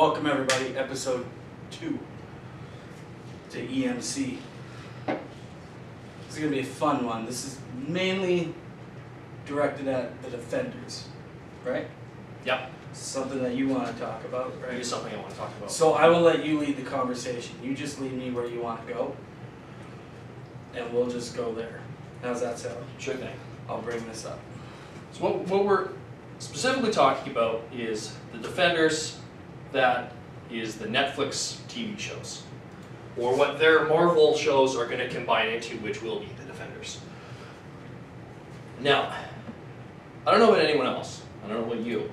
Welcome everybody, episode 2 to EMC. This is going to be a fun one. This is mainly directed at the defenders, right? Yep. Something that you want to talk about, right? It is something I want to talk about. So I will let you lead the conversation. You just lead me where you want to go, and we'll just go there. How's that sound? Sure thing. I'll bring this up. So what we're specifically talking about is the Defenders, that is the Netflix TV shows. Or what their Marvel shows are going to combine into, which will be the Defenders. Now, I don't know about anyone else. I don't know about you.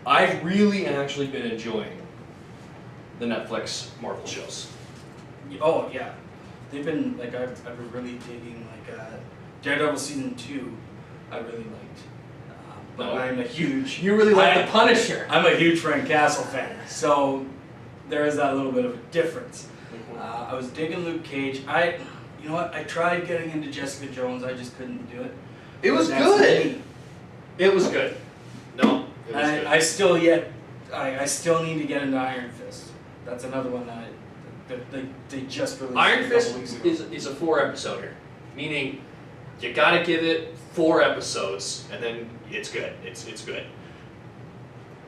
I've really actually been enjoying the Netflix Marvel shows. Oh yeah, they've been like I've been really digging like Daredevil season 2. I really liked, but No. I'm a huge. You really like The Punisher. I'm a huge Frank Castle fan, so there is that little bit of a difference. I was digging Luke Cage. You know what? I tried getting into Jessica Jones. I just couldn't do it. It was That's good. me. It was good. No, it was good. I still need to get into Iron Fist. That's another one that they just released. Iron a couple Fist weeks ago. is a 4-episoder, meaning you gotta give it 4 episodes and then it's good. It's good.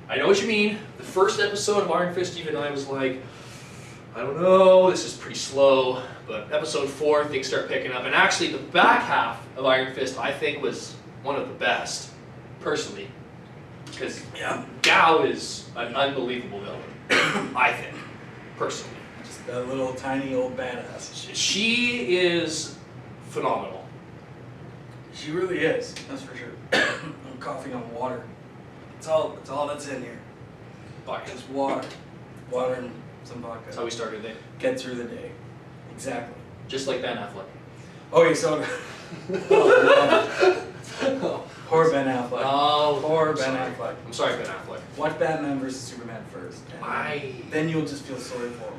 I know what you mean. The first episode of Iron Fist, even I was like, I don't know, this is pretty slow. But episode 4, things start picking up, and actually the back half of Iron Fist I think was one of the best, personally, because Gao is an unbelievable villain. I think, personally. Just a little tiny old badass. She is phenomenal. She really is, that's for sure. I'm coughing on water. It's all that's in here. Vodka. Just water. Water and some vodka. That's how we started the day. Get through the day. Exactly. Just like Ben Affleck. Okay, so poor Ben Affleck. Oh, Poor I'm Ben sorry. Affleck. I'm sorry, Ben Affleck. Watch Batman vs Superman first. Then you'll just feel sorry for him.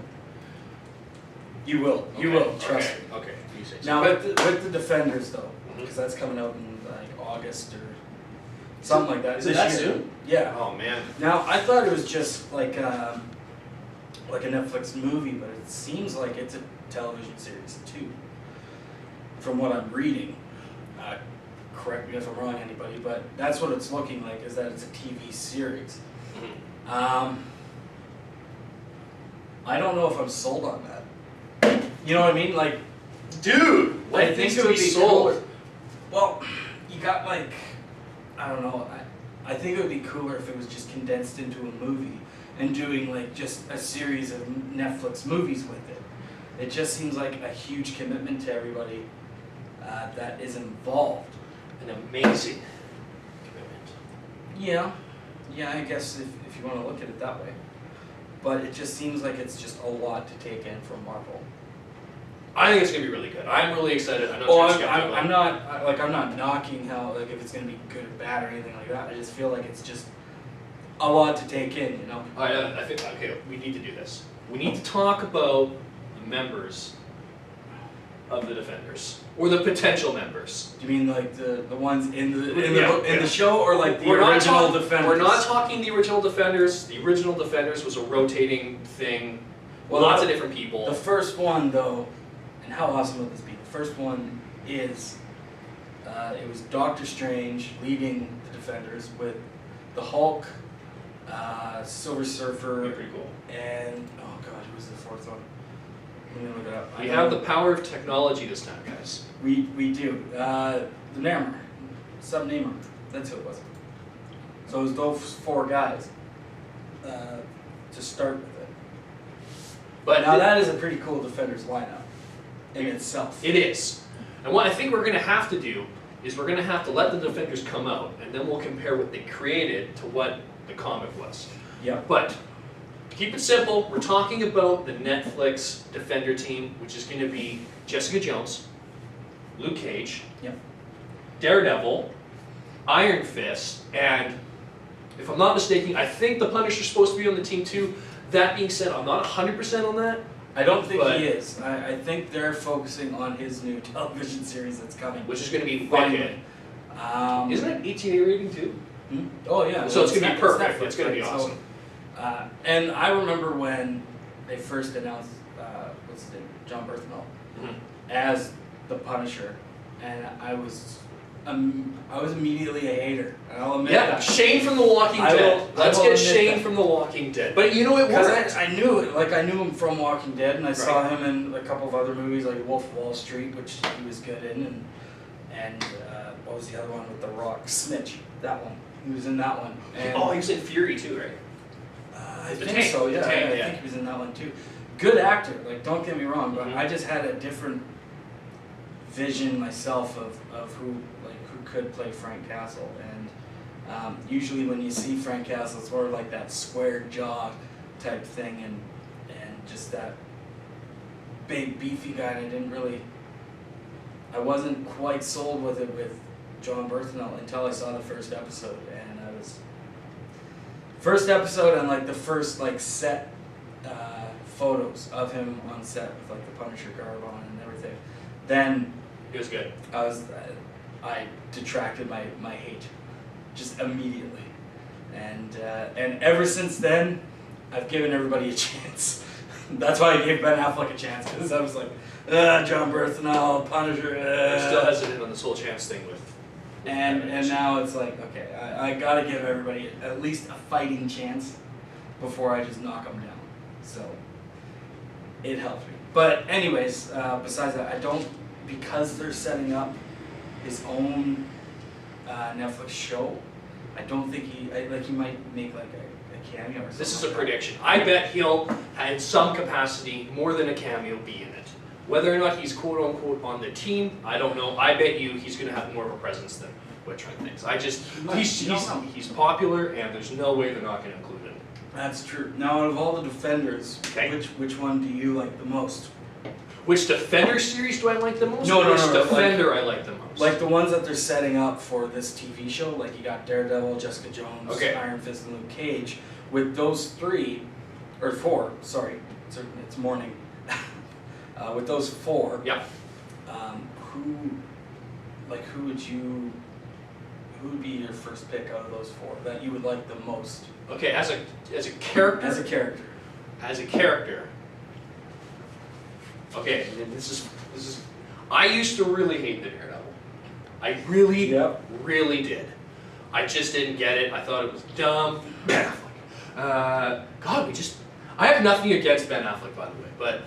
You will. You will. Trust me. Okay. You say so. Now with the Defenders though, because that's coming out in like August or something like that. Is it this that year. soon? Yeah. Oh man. Now I thought it was just like a Netflix movie, but it seems like it's a television series too. From what I'm reading, correct me if I'm wrong, anybody, but that's what it's looking like. Is that it's a TV series? I don't know if I'm sold on that. You know what I mean? Like, Dude, I think it would be cooler. Well, you got like, I don't know. I think it would be cooler if it was just condensed into a movie and doing like just a series of Netflix movies with it. It just seems like a huge commitment to everybody that is involved. An amazing commitment. Yeah, I guess if you want to look at it that way. But it just seems like it's just a lot to take in from Marvel. I think it's gonna be really good. I'm really excited. I know. Oh, Trent's skeptical. I'm not knocking how like if it's gonna be good or bad or anything like that. I just feel like it's just a lot to take in, you know. I think okay. We need to do this. We need to talk about the members of the Defenders, or the potential members. Do you mean like the ones in the show, or like the We're not original Defenders? We're not talking the original Defenders. The original Defenders was a rotating thing. Well, Lots of different people. The first one though, and how awesome would this be? The first one is it was Doctor Strange leading the Defenders with the Hulk, Silver Surfer, Pretty cool. and oh god, who was the fourth one? Let me look it up. We have the power of technology this time, guys. We do. The Namor. Some Namor. That's who it was. So it was those 4 guys to start with it. But Now that is a pretty cool Defenders lineup in itself. it is. And what I think we're going to have to do is we're going to have to let the Defenders come out, and then we'll compare what they created to what the comic was. Yeah. But keep it simple. We're talking about the Netflix Defender team, which is going to be Jessica Jones, Luke Cage, Yep. Daredevil, Iron Fist, and if I'm not mistaken, I think the Punisher's supposed to be on the team too. That being said, I'm not 100% on that. I don't think he is. I think they're focusing on his new television series that's coming. Which is going to be Finally. wicked. Isn't it 18A rating too? Oh yeah. So it's going to be perfect. Netflix, It's going to be right? awesome. And I remember when they first announced, what's his name, John Berthenol, as the Punisher, and I was immediately a hater. And I'll admit that. Shane from The Walking Dead. Let's get Shane from The Walking Dead. But you know it worked. I knew it. Like I knew him from Walking Dead, and I saw him in a couple of other movies like Wolf of Wall Street, which he was good in, and what was the other one with The Rock? Snitch. That one. He was in that one. And he was in Fury too, right? I think so. Yeah, I think he was in that one too. Good actor. Like don't get me wrong, but I just had a different vision myself of who could play Frank Castle, and usually when you see Frank Castle, it's more like that square jaw type thing, and just that big beefy guy. And I wasn't quite sold with it with John Berthenol until I saw the first episode, and first episode and like the first like set photos of him on set with like the Punisher garb on and everything. Then it was good. I detracted my hate just immediately, and ever since then, I've given everybody a chance. That's why I gave Ben Affleck a chance, because I was like, John Berthenol, Punisher. I'm still hesitant on this whole chance thing with. And now it's like, okay, I gotta give everybody at least a fighting chance before I just knock them down. So it helped me. But anyways, besides that, I don't, because they're setting up his own Netflix show, I don't think he might make like a cameo or something. This is a prediction. I bet he'll, in some capacity, more than a cameo, be in it. Whether or not he's quote unquote on the team, I don't know. I bet you he's going to have more of a presence than what Trent thinks. He's popular, and there's no way they're not going to include him. That's true. Now, out of all the Defenders, which one do you like the most? Which Defender series do I like the most? No, Which Defender I like the most? Like the ones that they're setting up for this TV show. Like you got Daredevil, Jessica Jones, Iron Fist, and Luke Cage. With those three, or four, sorry, it's morning. With those four, who would be your first pick out of those four that you would like the most? Okay, as a character. As a character. Okay, this is. I used to really hate the Daredevil. I really did. I just didn't get it. I thought it was dumb. Ben Affleck. I have nothing against Ben Affleck, by the way, but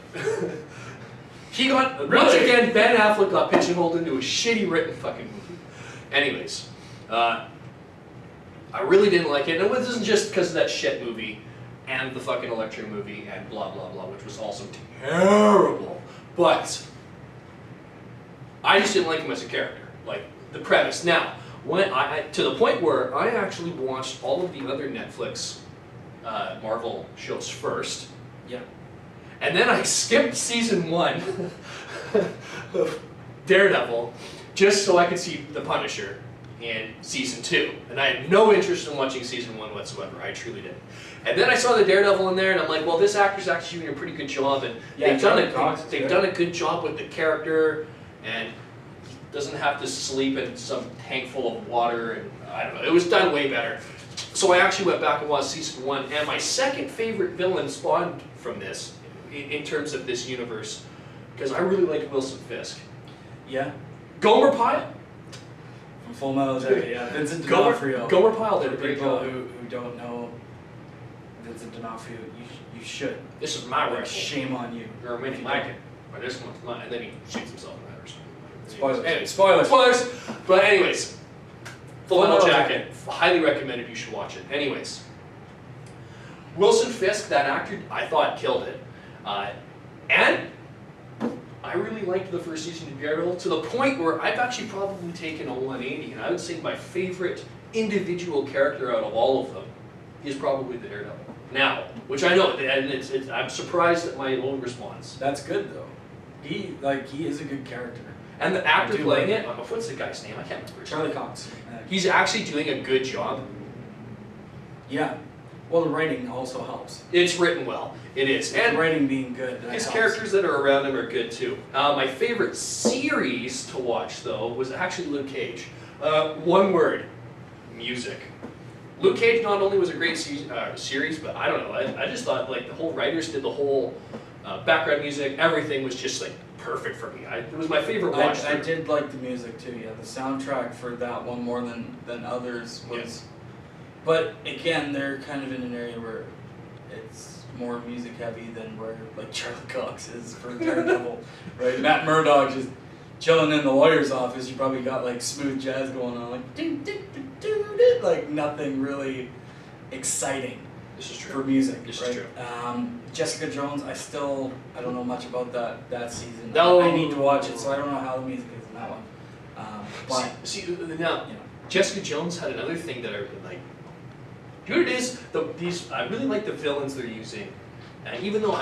once again, Ben Affleck got pigeonholed into a shitty written fucking movie. Anyways, I really didn't like it, and it wasn't just because of that shit movie and the fucking Electro movie and blah blah blah, which was also terrible. But I just didn't like him as a character, like the premise. Now, when to the point where I actually watched all of the other Netflix Marvel shows first. Yeah. And then I skipped season 1 of Daredevil just so I could see The Punisher in season 2. And I had no interest in watching season 1 whatsoever. I truly didn't. And then I saw the Daredevil in there, and I'm like, well, this actor's actually doing a pretty good job, and they've done a good job with the character, and he doesn't have to sleep in some tank full of water, and I don't know. It was done way better. So I actually went back and watched season 1, and my second favorite villain spawned from this, in terms of this universe, because I really liked Wilson Fisk. Yeah. Gomer Pyle. From Full Metal Jacket, yeah. Vincent D'Onofrio. Gomer Pyle did a great job. People who don't know Vincent D'Onofrio, you should. This is my rifle. Shame on you. Or maybe like it. Or this one's mine. And then he shoots himself in that or something. Spoilers. Anyway, spoilers. But anyways, Full Metal Jacket. Highly recommended. You should watch it. Anyways, Wilson Fisk, that actor, I thought killed it. And I really liked the first season of Daredevil to the point where I've actually probably taken a 180, and I would say my favorite individual character out of all of them is probably the Daredevil. Now, which I know, and I'm surprised at my own response. That's good though. He is a good character. And the actor playing it, what's the guy's name? I can't remember. Charlie Cox. He's actually doing a good job. Yeah. Well, the writing also helps. It's written well. It is. And the writing being good. His characters that are around him are good too. My favorite series to watch, though, was actually Luke Cage. One word: music. Luke Cage not only was a great series, but I don't know. I just thought like the whole writers did the whole background music, everything was just like perfect for me. It was my favorite watch. I did like the music too. Yeah, the soundtrack for that one more than others was. Yes. But again, they're kind of in an area where it's more music heavy than where like Charlie Cox is for Daredevil, right? Matt Murdock just chilling in the lawyer's office. You probably got like smooth jazz going on, like do do do do do, like nothing really exciting. This is true. For music, This right? is true. Jessica Jones, I don't know much about that season. No. I need to watch it, so I don't know how the music is in that one. But see now, you know. Jessica Jones had another thing that I really like. Do you know what it is? I really like the villains they're using, and even though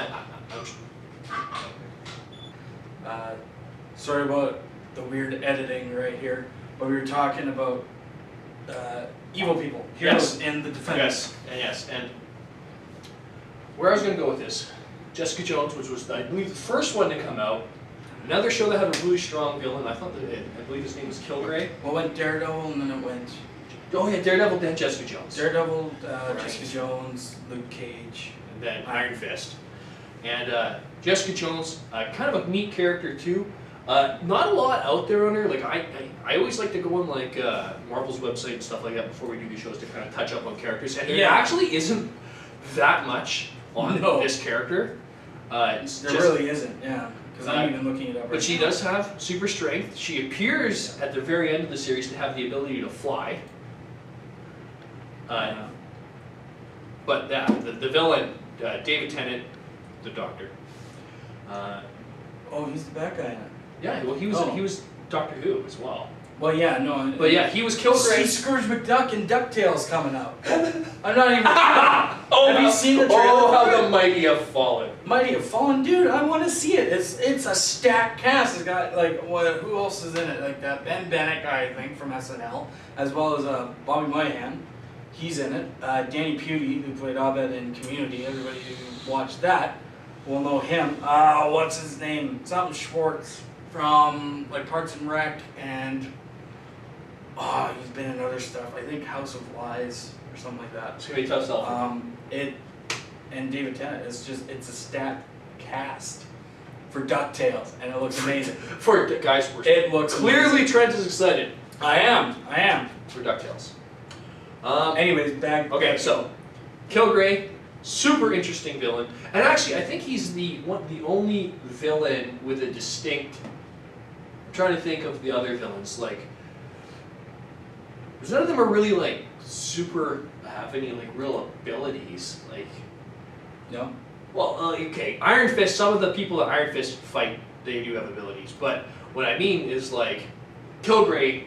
sorry about the weird editing right here, but we were talking about evil people, heroes, and the defenders. Yes, and where I was going to go with this, Jessica Jones, which was I believe the first one to come out. Another show that had a really strong villain. I believe his name was Kilgrave. Well, it went Daredevil, and then it went. Oh yeah, Daredevil, then Jessica Jones. Daredevil, Right. Jessica Jones, Luke Cage, And then Iron Fist. And Jessica Jones, kind of a neat character too. Not a lot out there on her. Like I always like to go on like Marvel's website and stuff like that before we do these shows to kind of touch up on characters. And there actually isn't that much on this character. There really isn't, yeah. Because I'm even looking it up. But she does have super strength. She appears at the very end of the series to have the ability to fly. But the villain, David Tennant, the Doctor. Oh, he's the bad guy in it. Yeah, well, he was Doctor Who as well. Well, yeah, no. But yeah, he was Kilgrave. See Scrooge McDuck and DuckTales coming out. I'm not even. Have you seen the trailer? Oh, how the mighty have fallen. Mighty have fallen, dude. I want to see it. It's a stacked cast. It's got like who else is in it? Like that Ben Bennett guy, I think, from SNL, as well as Bobby Moynihan. He's in it. Danny Pudi, who played Abed in Community. Everybody who watched that will know him. What's his name? Something Schwartz from like Parks and Rec, and he's been in other stuff. I think House of Lies or something like that. It's gonna be tough sell. And David Tennant. It's a stacked cast for DuckTales, and it looks amazing. It looks clearly amazing. Trent is excited. I am. For DuckTales. Anyways, back. Okay, so Kilgrave, super interesting villain, and actually, I think he's the only villain with a distinct. I'm trying to think of the other villains. Like, none of them are really like super have any like real abilities. Like, no. Well, okay, Iron Fist. Some of the people that Iron Fist fight, they do have abilities, but what I mean is like Kilgrave.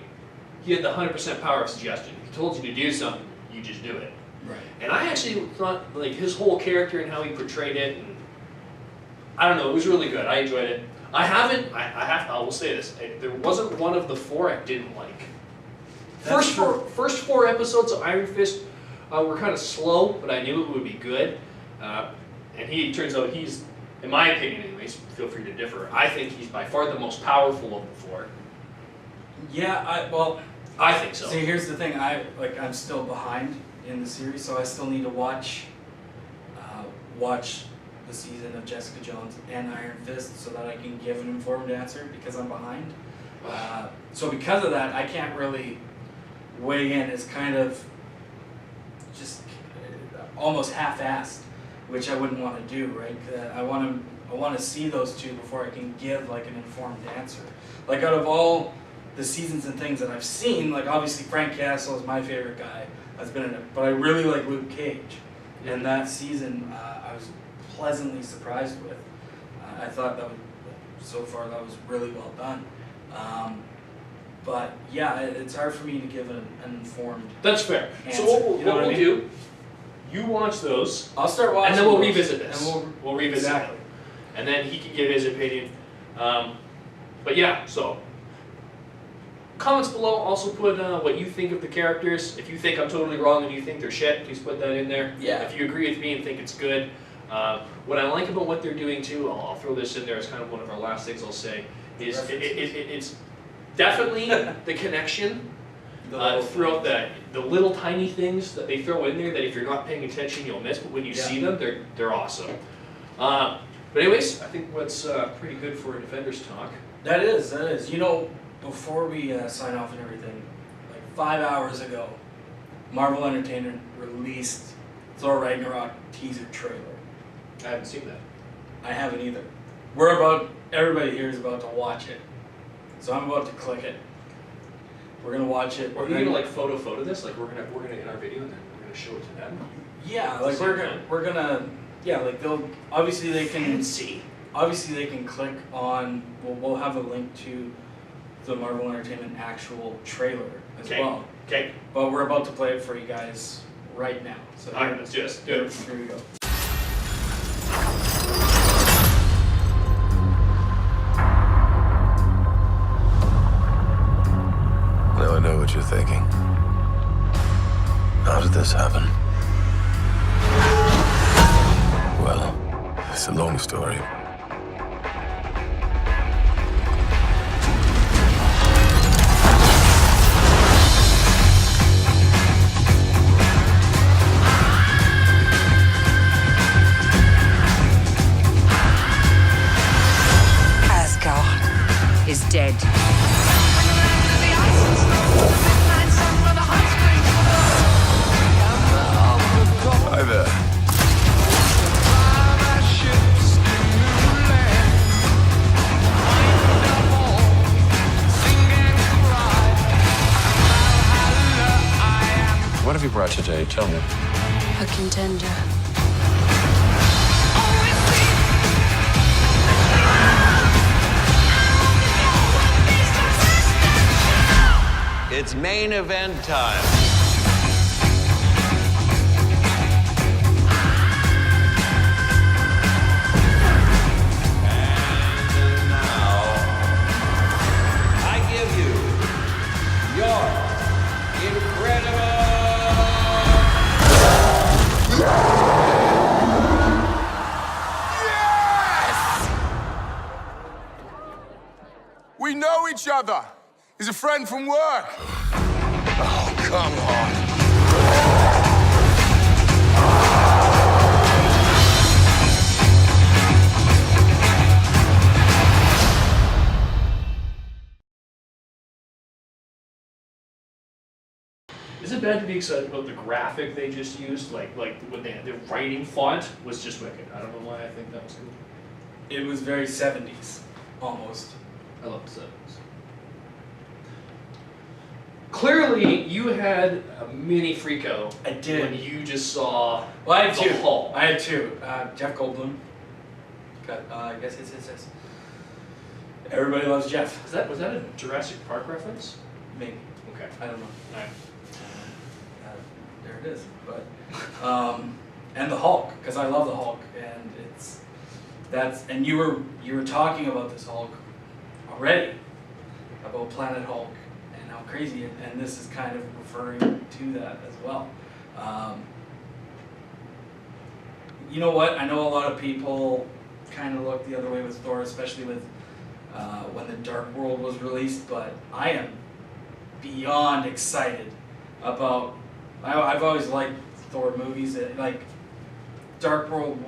He had the 100% power of suggestion. If he told you to do something, you just do it. Right. And I actually thought like his whole character and how he portrayed it, and I don't know, it was really good. I enjoyed it. I will say this. There wasn't one of the four I didn't like. First four episodes of Iron Fist were kind of slow, but I knew it would be good. And turns out he's, in my opinion anyways, feel free to differ, I think he's by far the most powerful of the four. Yeah, I think so. See, here's the thing. I'm still behind in the series, so I still need to watch the season of Jessica Jones and Iron Fist so that I can give an informed answer because I'm behind. So because of that, I can't really weigh in. It's kind of just almost half-assed, which I wouldn't want to do, right? I want to see those two before I can give like an informed answer. Like out of all the seasons and things that I've seen, like obviously Frank Castle is my favorite guy that's been in it, but I really like Luke Cage. And that season I was pleasantly surprised with. I thought so far that was really well done. But yeah, it's hard for me to give an informed That's fair. answer. So what You know what we'll I mean? do, you watch those, I'll start watching and then we'll those, revisit this. and We'll revisit exactly. it. And then he can give his opinion. But yeah, so comments below, also put what you think of the characters. If you think I'm totally wrong and you think they're shit, please put that in there. Yeah. If you agree with me and think it's good. What I like about what they're doing too, I'll throw this in there as kind of one of our last things I'll say, is it's definitely the connection throughout the little tiny things that they throw in there that if you're not paying attention you'll miss, but when you see them, they're awesome. But anyways, I think that's pretty good for a Defenders talk. That is. You know, before we sign off and everything, like 5 hours ago, Marvel Entertainment released Thor Ragnarok teaser trailer. I haven't seen that. I haven't either. Everybody here is about to watch it. So I'm about to click it. We're gonna watch it. Are we gonna like photo this? Like we're gonna in our video and then we're gonna show it to them? Yeah, like we're gonna like they'll obviously they can see. Obviously they can click on we'll have a link to the Marvel Entertainment actual trailer as well. Okay. But we're about to play it for you guys right now. So alright, let's do it. Here we go. Now I know what you're thinking. How did this happen? Well, it's a long story. Asgard is dead. Hi there. What have you brought today? Tell me. A contender. It's main event time. And now, I give you your incredible... We know each other. He's a friend from work. Oh, come on. Is it bad to be excited about the graphic they just used? Like when the writing font was just wicked. I don't know why I think that was cool. It was very 70s, almost. I love the 70s. Clearly, you had a mini freakout. I did. When you just saw Well, I had the two. Hulk. I had two. Jeff Goldblum. Got, I guess it's. Everybody loves Jeff. Was that a Jurassic Park reference? Maybe. Okay. I don't know. Alright. There it is. But and the Hulk, because I love the Hulk, and and you were talking about this Hulk already, about Planet Hulk and how crazy it, and this is kind of referring to that as well. You know what? I know a lot of people kind of look the other way with Thor, especially with when the Dark World was released, but I am beyond excited about. I've always liked Thor movies. Like Dark World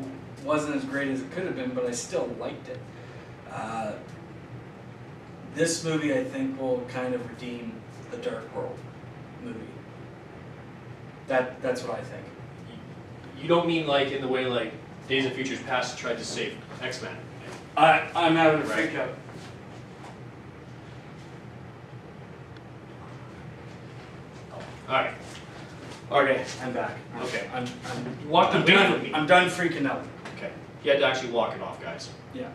wasn't as great as it could have been, but I still liked it. This movie, I think, will kind of redeem the Dark World movie. That's what I think. You don't mean like in the way like Days of Futures Past tried to save X-Men. I'm having a freak out. Alright. Okay, I'm back. Okay. I'm Walk the beat done. with me. I'm done freaking out. Okay. You had to actually walk it off, guys. Yeah.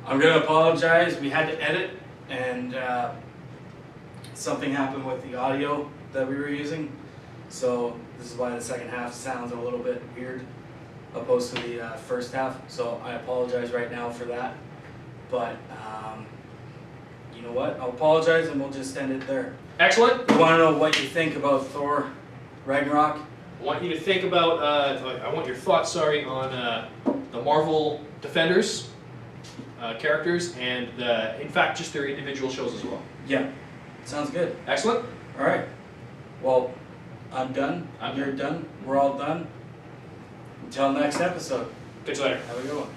I'm gonna apologize. We had to edit, and something happened with the audio that we were using. So this is why the second half sounds a little bit weird, opposed to the first half. So I apologize right now for that. But you know what? I'll apologize, and we'll just end it there. Excellent. You want to know what you think about Thor Ragnarok? I want you to think about, I want your thoughts, on the Marvel Defenders characters and, in fact, just their individual shows as well. Yeah. Sounds good. Excellent. All right. Well, I'm done. You're done. We're all done. Until next episode. Catch you later. Have a good one.